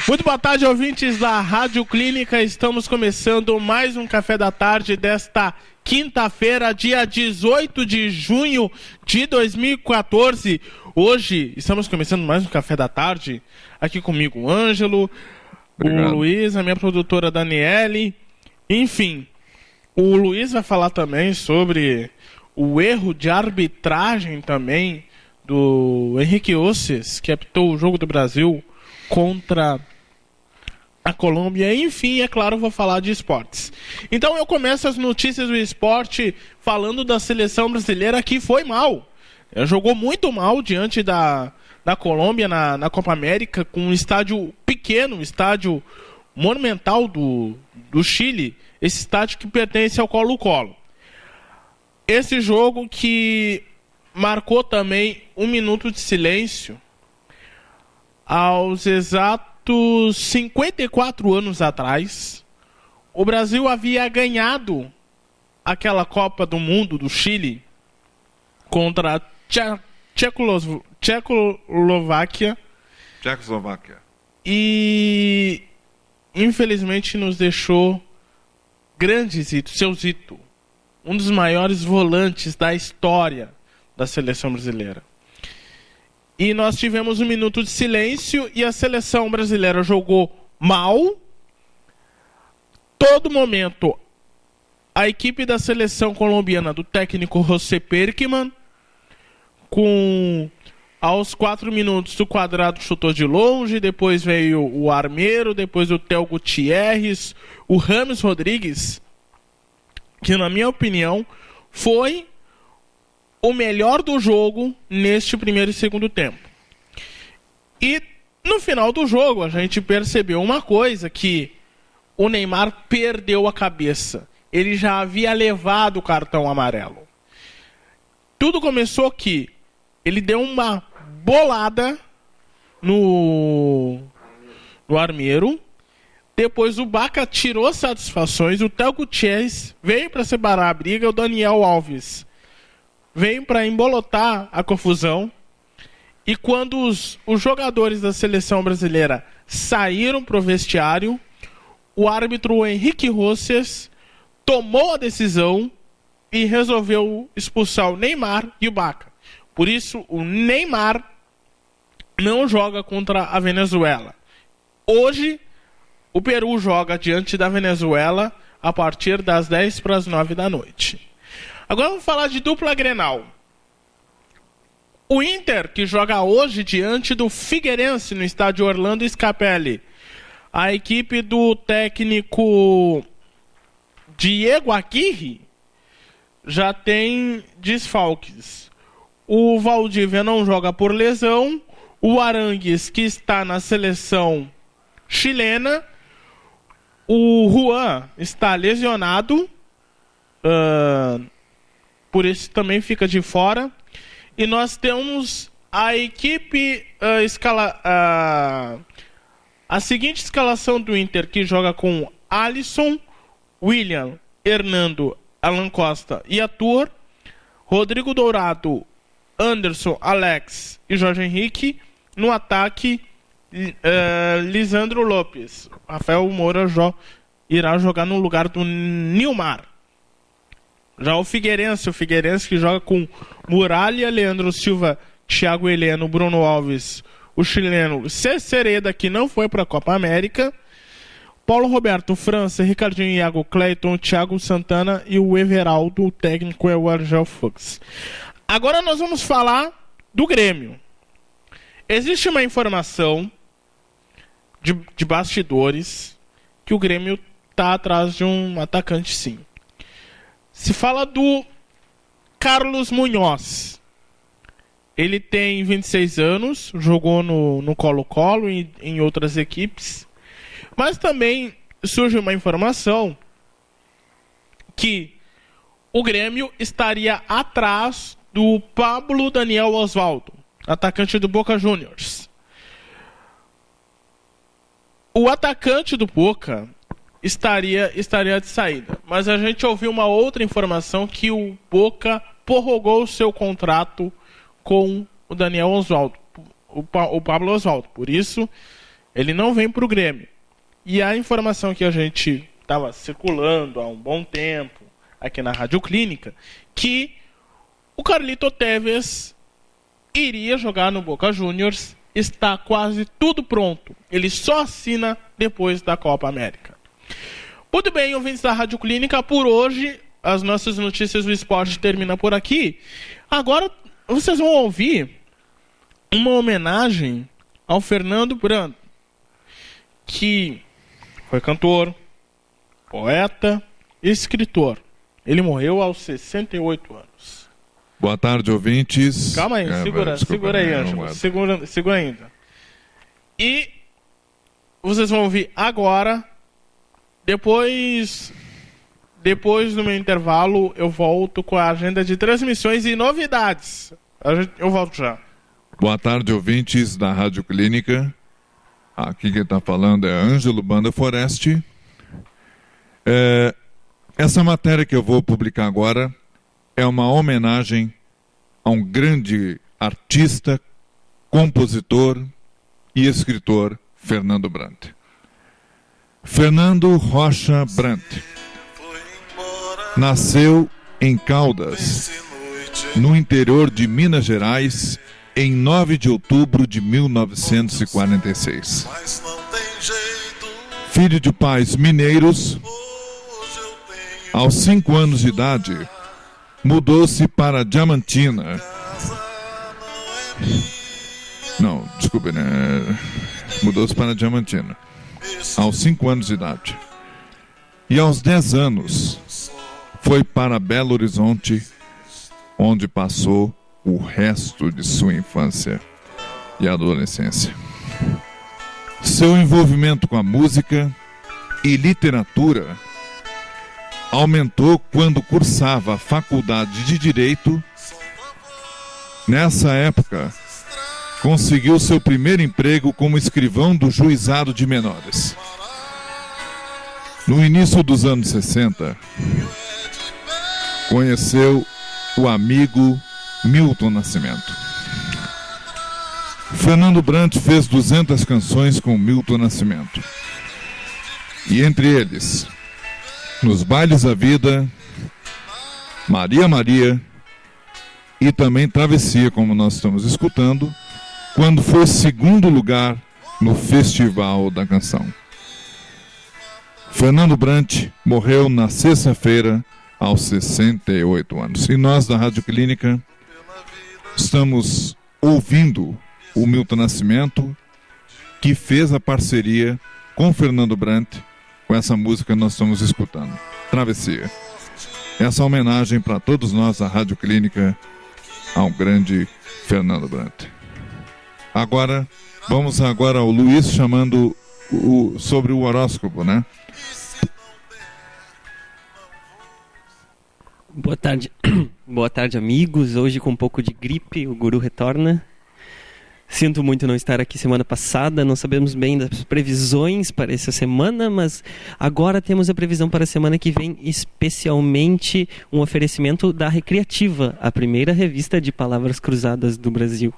Muito boa tarde, ouvintes da Rádio Clínica. Estamos começando mais um Café da Tarde desta quinta-feira, dia 18 de junho de 2014. Hoje estamos começando mais um Café da Tarde. Aqui comigo o Ângelo, o Luiz, a minha produtora Daniele. Enfim, o Luiz vai falar também sobre o erro de arbitragem também do Henrique Osses, que apitou o jogo do Brasil contra a Colômbia. Enfim, é claro, vou falar de esportes. Então eu começo as notícias do esporte falando da seleção brasileira, que foi mal. Jogou muito mal diante da Colômbia na Copa América, com um estádio pequeno, um estádio monumental do Chile, esse estádio que pertence ao Colo-Colo. Esse jogo que marcou também um minuto de silêncio aos exatos 54 anos atrás. O Brasil havia ganhado aquela Copa do Mundo do Chile contra a Tchecoslováquia. E infelizmente nos deixou grande Zito, seu Zito, um dos maiores volantes da história da seleção brasileira. E nós tivemos um minuto de silêncio e a seleção brasileira jogou mal. Todo momento, a equipe da seleção colombiana, do técnico José Perkman, aos 4 minutos o Quadrado chutou de longe, depois veio o Armeiro, depois o Theo Gutierrez, o James Rodrigues, que na minha opinião foi o melhor do jogo neste primeiro e segundo tempo. E no final do jogo a gente percebeu uma coisa, que o Neymar perdeu a cabeça. Ele já havia levado o cartão amarelo. Tudo começou que ele deu uma bolada no Armeiro. Depois o Baca tirou satisfações. O Theo Gutierrez veio para separar a briga. O Daniel Alves veio para embolotar a confusão. E quando os jogadores da seleção brasileira saíram para o vestiário, o árbitro Henrique Osses tomou a decisão e resolveu expulsar o Neymar e o Baca. Por isso, o Neymar não joga contra a Venezuela. Hoje, o Peru joga diante da Venezuela a partir das 10:50 da noite. Agora vamos falar de dupla Grenal. O Inter, que joga hoje diante do Figueirense no estádio Orlando Scarpelli. A equipe do técnico Diego Aguirre já tem desfalques. O Valdívia não joga por lesão. O Arangues, que está na seleção chilena. O Juan está lesionado. Por isso também fica de fora. E nós temos a equipe a seguinte escalação do Inter, que joga com Alisson, William, Hernando, Alan Costa e Arthur, Rodrigo Dourado, Anderson, Alex e Jorge Henrique. No ataque, Lisandro Lopes. Rafael Moura irá jogar no lugar do Nilmar. Já o Figueirense que joga com Muralha, Leandro Silva, Thiago Heleno, Bruno Alves, o chileno Cecereda, que não foi para a Copa América, Paulo Roberto, França, Ricardinho, Iago, Cleiton, Thiago Santana e o Everaldo. O técnico é o Argel Fux. Agora nós vamos falar do Grêmio. Existe uma informação de bastidores que o Grêmio está atrás de um atacante, sim. Se fala do Carlos Munhoz. Ele tem 26 anos, jogou no Colo-Colo e em outras equipes. Mas também surge uma informação que o Grêmio estaria atrás do Pablo Daniel Osvaldo, atacante do Boca Juniors. O atacante do Boca estaria de saída. Mas a gente ouviu uma outra informação, que o Boca prorrogou o seu contrato com o Daniel Osvaldo, o Pablo Osvaldo. Por isso, Ele não vem para o Grêmio. E a informação que a gente estava circulando há um bom tempo aqui na Rádio Clínica, que o Carlito Tevez iria jogar no Boca Juniors, está quase tudo pronto. Ele só assina depois da Copa América. Muito bem, ouvintes da Rádio Clínica, por hoje as nossas notícias do esporte terminam por aqui. Agora vocês vão ouvir uma homenagem ao Fernando Brant, que foi cantor, poeta e escritor. Ele morreu aos 68 anos. Boa tarde, ouvintes. Calma aí, segura aí, Ângelo. Segura ainda. E vocês vão ouvir agora. Depois do meu intervalo, eu volto com a agenda de transmissões e novidades. Eu volto já. Boa tarde, ouvintes da Rádio Clínica. Aqui quem está falando é Ângelo Banda Foreste. Essa matéria que eu vou publicar agora é uma homenagem a um grande artista, compositor e escritor, Fernando Brant. Fernando Rocha Brant nasceu em Caldas, no interior de Minas Gerais, em 9 de outubro de 1946. Filho de pais mineiros, aos 5 anos de idade, mudou-se para Diamantina. Mudou-se para Diamantina, aos 5 anos de idade. E aos 10 anos, foi para Belo Horizonte, onde passou o resto de sua infância e adolescência. Seu envolvimento com a música e literatura aumentou quando cursava a faculdade de Direito. Nessa época, conseguiu seu primeiro emprego como escrivão do Juizado de Menores. No início dos anos 60, conheceu o amigo Milton Nascimento. Fernando Brant fez 200 canções com Milton Nascimento. E entre eles, Nos Bailes da Vida, Maria Maria e também Travessia, como nós estamos escutando, quando foi segundo lugar no Festival da Canção. Fernando Brant morreu na sexta-feira aos 68 anos. E nós da Rádio Clínica estamos ouvindo o Milton Nascimento, que fez a parceria com Fernando Brant, com essa música que nós estamos escutando, Travessia. Essa homenagem para todos nós da Rádio Clínica ao grande Fernando Brant. Agora, vamos ao Luiz chamando sobre o horóscopo, né? Boa tarde. Boa tarde, amigos. Hoje com um pouco de gripe, o guru retorna. Sinto muito não estar aqui semana passada, não sabemos bem das previsões para essa semana, mas agora temos a previsão para a semana que vem, especialmente um oferecimento da Recreativa, a primeira revista de palavras cruzadas do Brasil.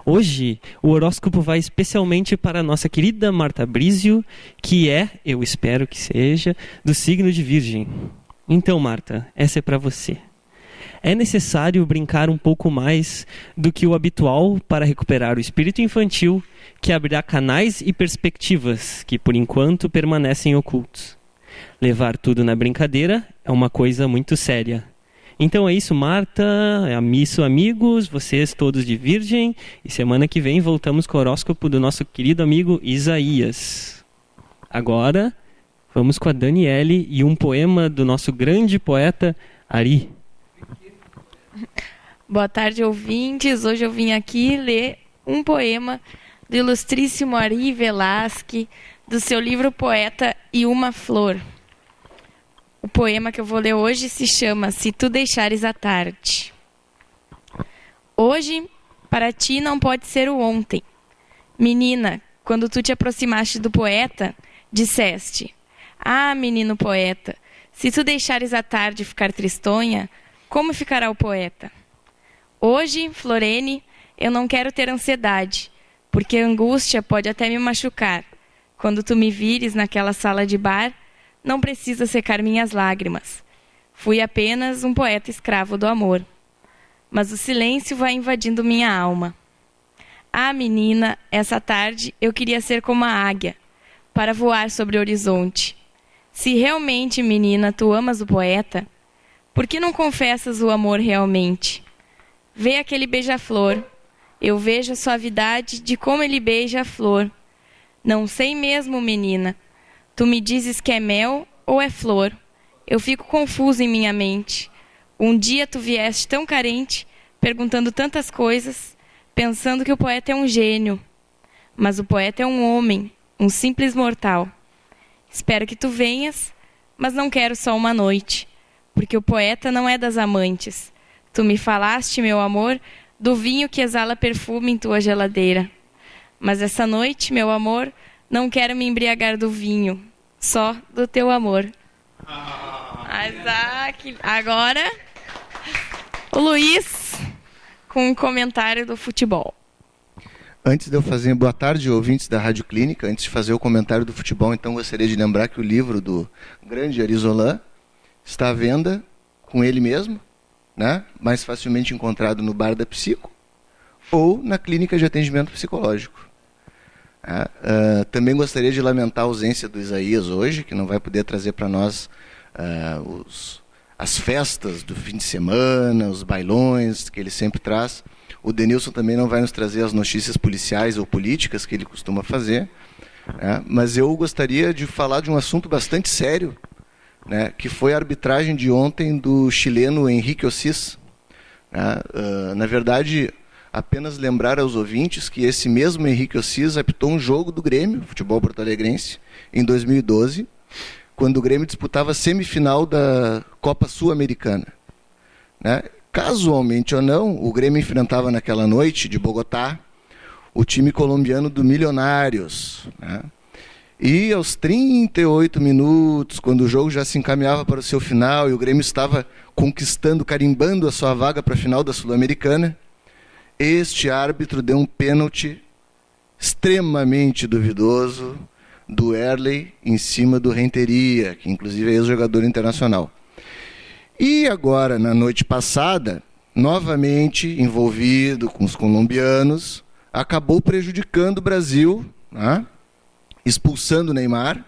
Hoje, o horóscopo vai especialmente para a nossa querida Marta Brizio, que é, eu espero que seja, do signo de Virgem. Então, Marta, essa é para você. É necessário brincar um pouco mais do que o habitual para recuperar o espírito infantil, que abrirá canais e perspectivas que, por enquanto, permanecem ocultos. Levar tudo na brincadeira é uma coisa muito séria. Então é isso, Marta, é isso, amigos, vocês todos de Virgem, e semana que vem voltamos com o horóscopo do nosso querido amigo Isaías. Agora, vamos com a Daniele e um poema do nosso grande poeta Ari. Boa tarde, ouvintes. Hoje eu vim aqui ler um poema do ilustríssimo Ari Velasque, do seu livro Poeta e uma Flor. O poema que eu vou ler hoje se chama Se Tu Deixares a Tarde. Hoje, para ti não pode ser o ontem. Menina, quando tu te aproximaste do poeta, disseste: Ah, menino poeta, se tu deixares a tarde ficar tristonha, como ficará o poeta? Hoje, Florene, eu não quero ter ansiedade, porque a angústia pode até me machucar. Quando tu me vires naquela sala de bar, não precisa secar minhas lágrimas. Fui apenas um poeta escravo do amor. Mas o silêncio vai invadindo minha alma. Ah, menina, essa tarde eu queria ser como a águia, para voar sobre o horizonte. Se realmente, menina, tu amas o poeta, por que não confessas o amor realmente? Vê aquele beija-flor. Eu vejo a suavidade de como ele beija a flor. Não sei mesmo, menina. Tu me dizes que é mel ou é flor. Eu fico confuso em minha mente. Um dia tu vieste tão carente, perguntando tantas coisas, pensando que o poeta é um gênio. Mas o poeta é um homem, um simples mortal. Espero que tu venhas, mas não quero só uma noite, porque o poeta não é das amantes. Tu me falaste, meu amor, do vinho que exala perfume em tua geladeira. Mas essa noite, meu amor, não quero me embriagar do vinho, só do teu amor. Agora, o Luiz, com um comentário do futebol. Antes de eu fazer boa tarde, ouvintes da Rádio Clínica, antes de fazer o comentário do futebol, então gostaria de lembrar que o livro do grande Arizolan está à venda com ele mesmo, né? Mais facilmente encontrado no Bar da Psico ou na Clínica de Atendimento Psicológico. Também gostaria de lamentar a ausência do Isaías hoje, que não vai poder trazer para nós as festas do fim de semana, os bailões que ele sempre traz. O Denilson também não vai nos trazer as notícias policiais ou políticas que ele costuma fazer. Mas eu gostaria de falar de um assunto bastante sério, né, que foi a arbitragem de ontem do chileno Henrique Ossis. Na verdade, apenas lembrar aos ouvintes que esse mesmo Henrique Ossis apitou um jogo do Grêmio, futebol porto-alegrense, em 2012, quando o Grêmio disputava a semifinal da Copa Sul-Americana. Casualmente ou não, o Grêmio enfrentava naquela noite, de Bogotá, o time colombiano do Milionários. E aos 38 minutos, quando o jogo já se encaminhava para o seu final e o Grêmio estava conquistando, carimbando a sua vaga para a final da Sul-Americana, este árbitro deu um pênalti extremamente duvidoso do Erley em cima do Renteria, que inclusive é ex-jogador internacional. E agora, na noite passada, novamente envolvido com os colombianos, acabou prejudicando o Brasil, expulsando o Neymar,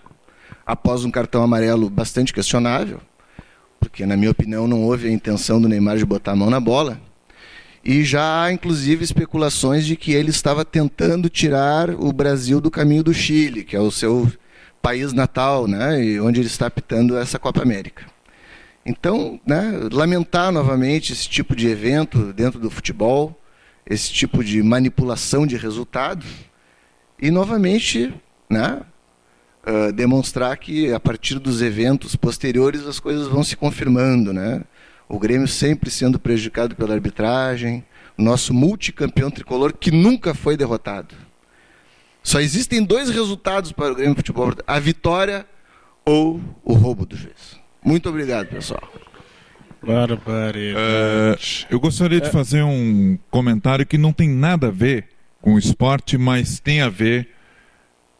após um cartão amarelo bastante questionável, porque, na minha opinião, não houve a intenção do Neymar de botar a mão na bola. E já há, inclusive, especulações de que ele estava tentando tirar o Brasil do caminho do Chile, que é o seu país natal, e onde ele está apitando essa Copa América. Então, lamentar novamente esse tipo de evento dentro do futebol, esse tipo de manipulação de resultado, e novamente demonstrar que a partir dos eventos posteriores as coisas vão se confirmando. O Grêmio sempre sendo prejudicado pela arbitragem, o nosso multicampeão tricolor que nunca foi derrotado. Só existem 2 resultados para o Grêmio Futebol: a vitória ou o roubo do juiz. Muito obrigado, pessoal. Eu gostaria de fazer um comentário que não tem nada a ver com o esporte, mas tem a ver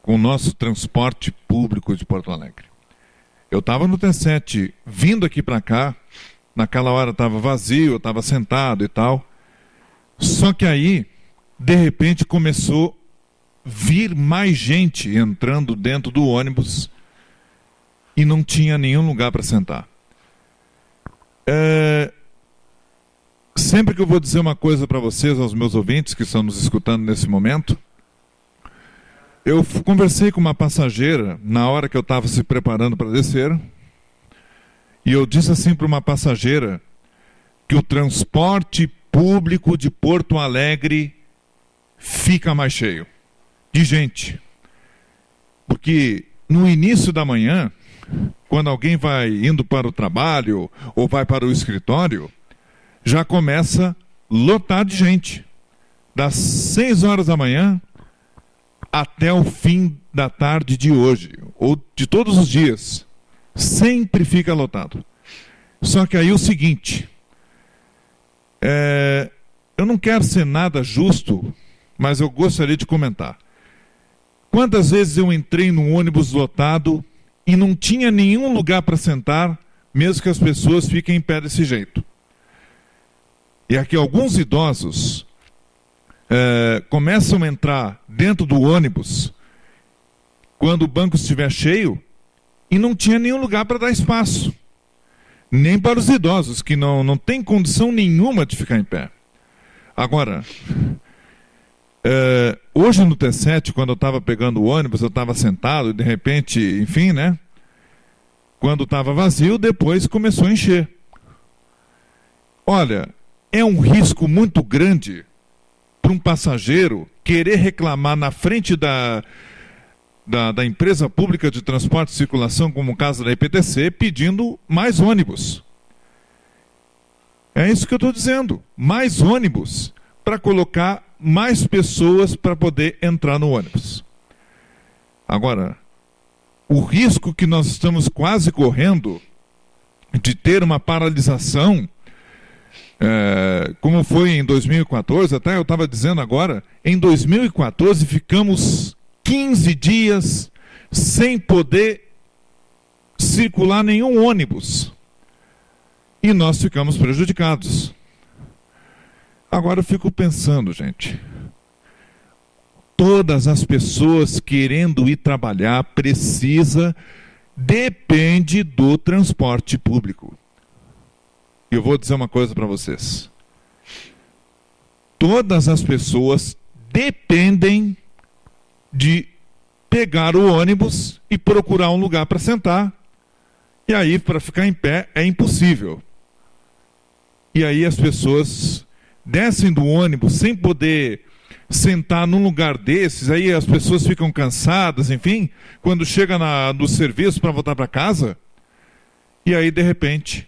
com o nosso transporte público de Porto Alegre. Eu estava no T7, vindo aqui para cá, naquela hora estava vazio, eu estava sentado e tal, só que aí, de repente, começou a vir mais gente entrando dentro do ônibus e não tinha nenhum lugar para sentar. Sempre que eu vou dizer uma coisa para vocês, aos meus ouvintes que estão nos escutando nesse momento, eu conversei com uma passageira na hora que eu estava se preparando para descer, e eu disse assim para uma passageira que o transporte público de Porto Alegre fica mais cheio de gente. Porque no início da manhã, quando alguém vai indo para o trabalho ou vai para o escritório, já começa a lotar de gente. Das 6 horas da manhã até o fim da tarde de hoje, ou de todos os dias, sempre fica lotado. Só que aí o seguinte, eu não quero ser nada justo mas eu gostaria de comentar. Quantas vezes eu entrei num ônibus lotado e não tinha nenhum lugar para sentar, mesmo que as pessoas fiquem em pé desse jeito. E aqui alguns idosos começam a entrar dentro do ônibus quando o banco estiver cheio e não tinha nenhum lugar para dar espaço. Nem para os idosos, que não têm condição nenhuma de ficar em pé. Agora, hoje no T7, quando eu estava pegando o ônibus, eu estava sentado e de repente, enfim, né? Quando estava vazio, depois começou a encher. Olha, é um risco muito grande para um passageiro querer reclamar na frente da empresa pública de transporte e circulação, como o caso da EPTC, pedindo mais ônibus. É isso que eu estou dizendo. Mais ônibus para colocar mais pessoas para poder entrar no ônibus. Agora, o risco que nós estamos quase correndo de ter uma paralisação, como foi em 2014, até eu estava dizendo agora, em 2014 ficamos 15 dias sem poder circular nenhum ônibus. E nós ficamos prejudicados. Agora eu fico pensando, gente. Todas as pessoas querendo ir trabalhar depende do transporte público. Eu vou dizer uma coisa para vocês. Todas as pessoas dependem de pegar o ônibus e procurar um lugar para sentar. E aí, para ficar em pé, é impossível. E aí as pessoas descem do ônibus sem poder sentar num lugar desses, aí as pessoas ficam cansadas, enfim, quando chega no serviço para voltar para casa, e aí, de repente,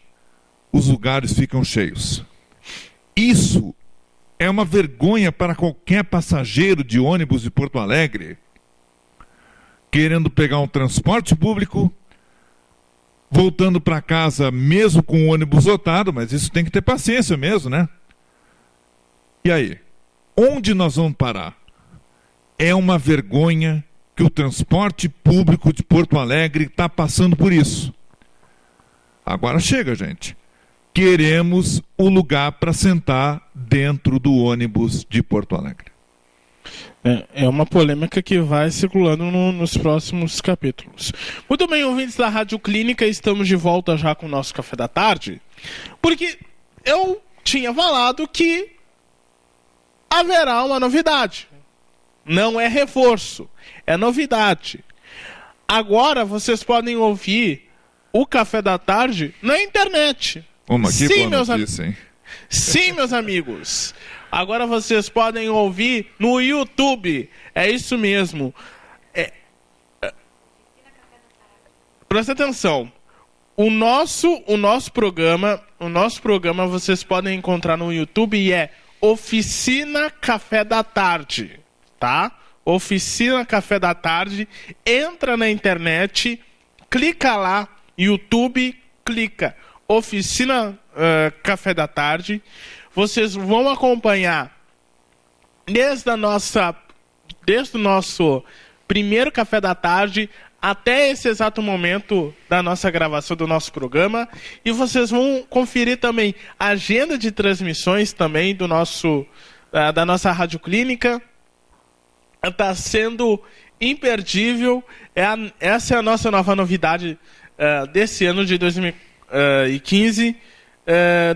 os lugares ficam cheios. Isso é uma vergonha para qualquer passageiro de ônibus de Porto Alegre, querendo pegar um transporte público, voltando para casa mesmo com o ônibus lotado, mas isso tem que ter paciência mesmo, né? E aí? Onde nós vamos parar? É uma vergonha que o transporte público de Porto Alegre está passando por isso. Agora chega, gente. Queremos o lugar para sentar dentro do ônibus de Porto Alegre. É uma polêmica que vai circulando nos próximos capítulos. Muito bem, ouvintes da Rádio Clínica, estamos de volta já com o nosso café da tarde, porque eu tinha falado que haverá uma novidade. Não é reforço, é novidade. Agora vocês podem ouvir o café da tarde na internet. Sim, boa notícia, hein? Sim, meus amigos. Agora vocês podem ouvir no YouTube. É isso mesmo. Presta atenção. O nosso programa vocês podem encontrar no YouTube e é Oficina Café da Tarde, tá? Oficina Café da Tarde. Entra na internet, clica lá, YouTube, clica Oficina Café da Tarde. Vocês vão acompanhar desde o nosso primeiro café da tarde até esse exato momento da nossa gravação do nosso programa. E vocês vão conferir também a agenda de transmissões também da nossa Rádio Clínica. Está sendo imperdível. Essa é a nossa nova novidade desse ano de 2015.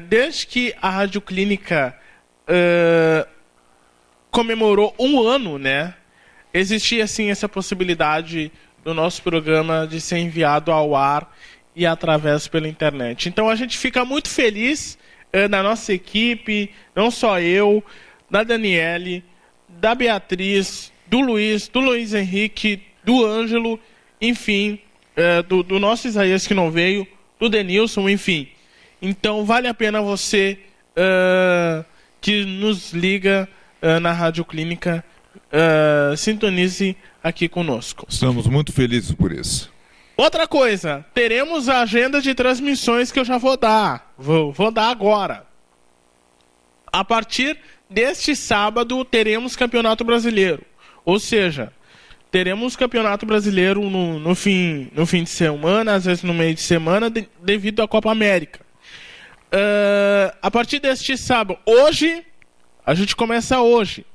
Desde que a Rádio Clínica comemorou um ano, né? Existia assim essa possibilidade do nosso programa de ser enviado ao ar e através pela internet. Então a gente fica muito feliz da nossa equipe, não só eu, da Daniele, da Beatriz, do Luiz Henrique, do Ângelo, enfim, do nosso Isaías que não veio, do Denilson, enfim. Então vale a pena você que nos liga na Rádio Clínica, sintonize aqui conosco. Estamos muito felizes por isso. Outra coisa, teremos a agenda de transmissões que eu já vou dar. Vou dar agora. A partir deste sábado teremos Campeonato Brasileiro. Ou seja, teremos Campeonato Brasileiro no fim de semana, às vezes no meio de semana, devido à Copa América. A partir deste sábado, hoje, a gente começa hoje.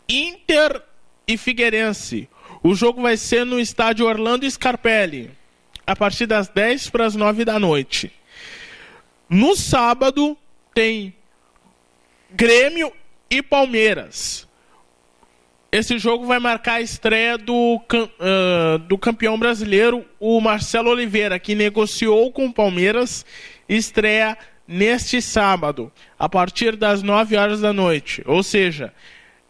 Inter e Figueirense. O jogo vai ser no estádio Orlando Scarpelli, a partir das 10 para as 9 da noite. No sábado, tem Grêmio e Palmeiras. Esse jogo vai marcar a estreia do campeão brasileiro, o Marcelo Oliveira, que negociou com o Palmeiras, estreia neste sábado, a partir das 9 horas da noite. Ou seja,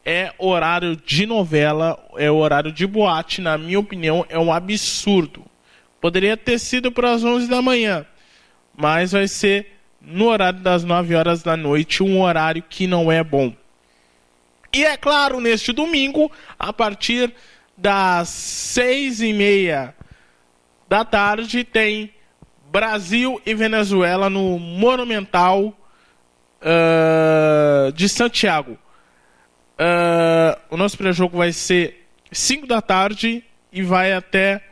é horário de novela, é horário de boate, na minha opinião, é um absurdo. Poderia ter sido para as 11 da manhã, mas vai ser no horário das 9 horas da noite, um horário que não é bom. E é claro, neste domingo, a partir das 6h30 da tarde, tem Brasil e Venezuela no Monumental de Santiago. O nosso pré-jogo vai ser 5 da tarde e vai até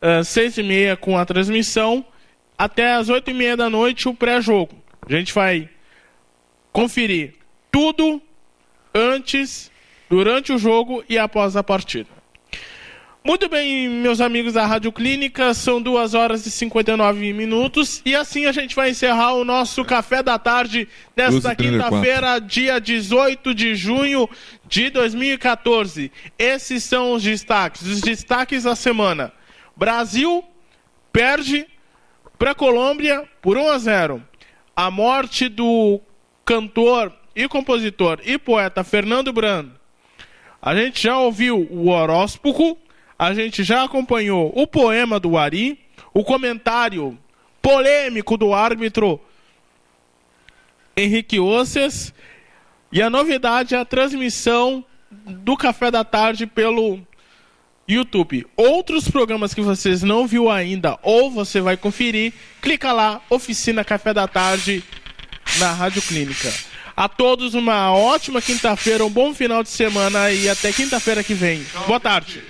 6h30 com a transmissão, até as 8h30 da noite o pré-jogo. A gente vai conferir tudo antes, durante o jogo e após a partida. Muito bem, meus amigos da Rádio Clínica, são 2 horas e 59 minutos e assim a gente vai encerrar o nosso Café da Tarde desta quinta-feira, dia 18 de junho de 2014. Esses são os destaques da semana. Brasil perde para a Colômbia por 1-0. A morte do cantor e compositor e poeta Fernando Brando. A gente já ouviu o horóscopo, a gente já acompanhou o poema do Ari, o comentário polêmico do árbitro Henrique Oces, e a novidade é a transmissão do Café da Tarde pelo YouTube. Outros programas que vocês não viu ainda ou você vai conferir, clica lá, Oficina Café da Tarde na Rádio Clínica. A todos uma ótima quinta-feira, um bom final de semana e até quinta-feira que vem. Boa tarde.